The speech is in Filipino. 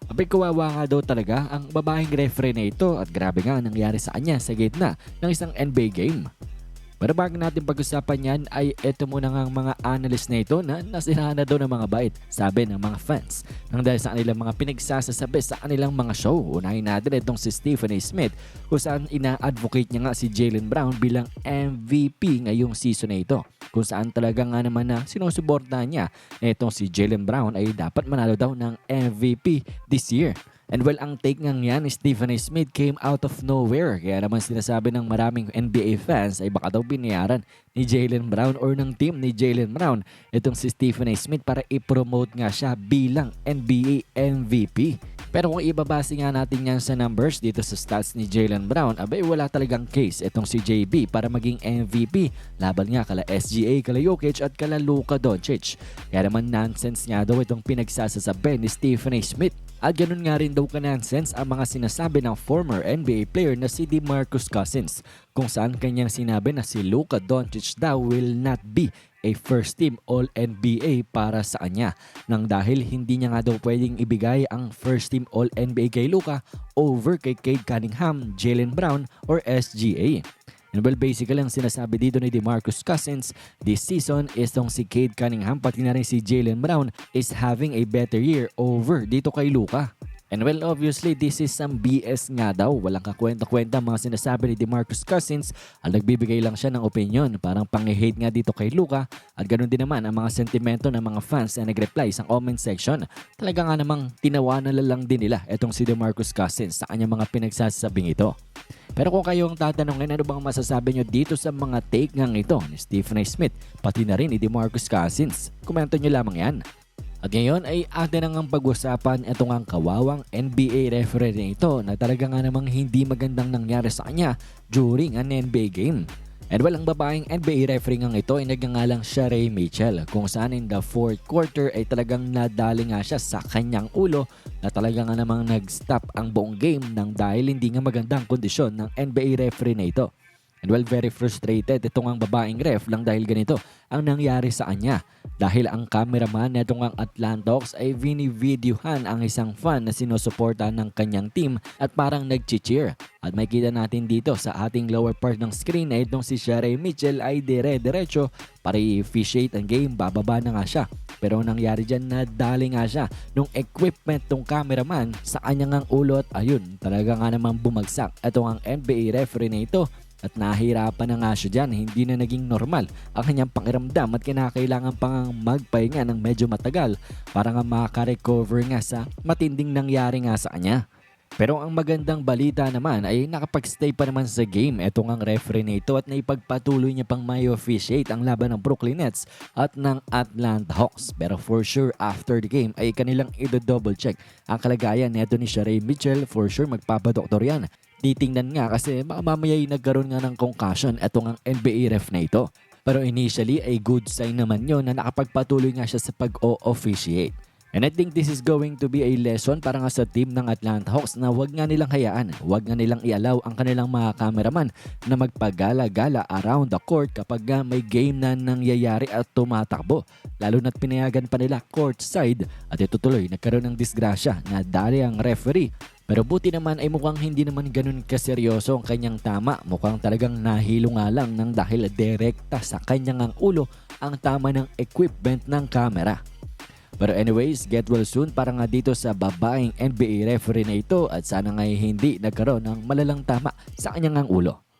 Abay kawawa nga daw talaga ang babaeng referee na ito at grabe nga ang nangyari sa kanya sa gitna ng isang NBA game. Pero bago natin pag-usapan yan ay eto muna nga ang mga analyst na ito na nasiraan na daw ng mga bait, sabi ng mga fans, nang dahil sa kanilang mga pinagsasasabi sa kanilang mga show. Unahin natin itong si Stephen A. Smith kung saan ina-advocate niya nga si Jaylen Brown bilang MVP ngayong season na ito. Kung saan talaga nga naman na sinusuportahan niya itong si Jaylen Brown ay dapat manalo daw ng MVP this year. And well, ang take ngang yan, Stephen A. Smith came out of nowhere. Kaya naman sinasabi ng maraming NBA fans ay baka daw binayaran ni Jaylen Brown or ng team ni Jaylen Brown itong si Stephen A. Smith para i-promote nga siya bilang NBA MVP. Pero kung ibabase nga natin yan sa numbers dito sa stats ni Jaylen Brown, abay wala talagang case itong si JB para maging MVP laban nga kala SGA, kala Jokic at kala Luka Doncic. Kaya naman nonsense nga daw itong pinagsasasabi ni Stephen A. Smith. At ganun nga rin daw ka-nonsense ang mga sinasabi ng former NBA player na si DeMarcus Cousins, kung saan kanyang sinabi na si Luka Doncic daw will not be a first team All-NBA para sa kanya, nang dahil hindi niya nga daw pwedeng ibigay ang first team All-NBA kay Luka over kay Cade Cunningham, Jaylen Brown or SGA. And well, basically ang sinasabi dito ni DeMarcus Cousins this season is tong si Cade Cunningham pati na rin si Jaylen Brown is having a better year over dito kay Luka. And well, obviously, this is some BS nga daw. Walang kakwenta-kwenta mga sinasabi ni DeMarcus Cousins. Ang nagbibigay lang siya ng opinion. Parang pang-hate nga dito kay Luka. At ganoon din naman ang mga sentimento ng mga fans na nag-reply sa comment section. Talaga nga namang tinawanan lang din nila itong si DeMarcus Cousins sa kanyang mga pinagsasabing ito. Pero kung kayong tatanungin ano bang masasabi nyo dito sa mga take ngang ito ni Stephen A. Smith pati na rin ni DeMarcus Cousins, komento nyo lamang yan. At ngayon ay atin nang pag-usapan itong ang kawawang NBA referee na ito na talaga nga namang hindi magandang nangyari sa kanya during an NBA game. And well, ang babaeng NBA referee ngang ito ay nagngangalang Sheree Mitchell, kung saan in the fourth quarter ay talagang nadali nga siya sa kanyang ulo na talaga nga namang nag-stop ang buong game nang dahil hindi nga magandang kondisyon ng NBA referee na ito. And well, very frustrated itong ang babaeng ref lang dahil ganito ang nangyari sa kanya. Dahil ang cameraman na itong ang Atlanta Hawks ay vini-videohan ang isang fan na sinusuportahan ng kanyang team at parang nag-cheer. At makita natin dito sa ating lower part ng screen na itong si Sheree Mitchell ay dire-diretso para i-officiate ang game. Bababa na nga siya. Pero nangyari dyan, nadali nga siya nung equipment ng cameraman sa kanyang ulo at ayun, talaga nga namang bumagsak itong ang NBA referee na ito. At nahirapan na nga siya dyan, hindi na naging normal ang kanyang pakiramdam at kinakailangan pang magpahinga ng medyo matagal para nga makarecover nga sa matinding nangyari nga sa kanya. Pero ang magandang balita naman ay nakapag-stay pa naman sa game itong ang referee na ito at naipagpatuloy niya pang may officiate ang laban ng Brooklyn Nets at ng Atlanta Hawks. Pero for sure after the game ay kanilang i-double check ang kalagayan nito ni Sheree Mitchell. For sure magpapadoktor yan. Titingnan nga kasi mamaya nagkaroon nga ng concussion itong ang NBA ref na ito. Pero initially ay good sign naman yon na nakapagpatuloy nga siya sa pag-o-officiate. And I think this is going to be a lesson para nga sa team ng Atlanta Hawks na wag nga nilang hayaan, wag nga nilang i-allow ang kanilang mga cameraman na magpagala-gala around the court kapag may game na nangyayari at tumatakbo. Lalo na't pinayagan pa nila courtside at ito tuloy nagkaroon ng disgrasya na dali ang referee. Pero buti naman ay mukhang hindi naman ganun kaseryoso ang kanyang tama. Mukhang talagang nahilo nga lang nang dahil direkta sa kanyang ulo ang tama ng equipment ng camera. Pero anyways, get well soon para nga dito sa babaeng NBA referee na ito at sana nga hindi nagkaroon ng malalang tama sa kanyang ulo.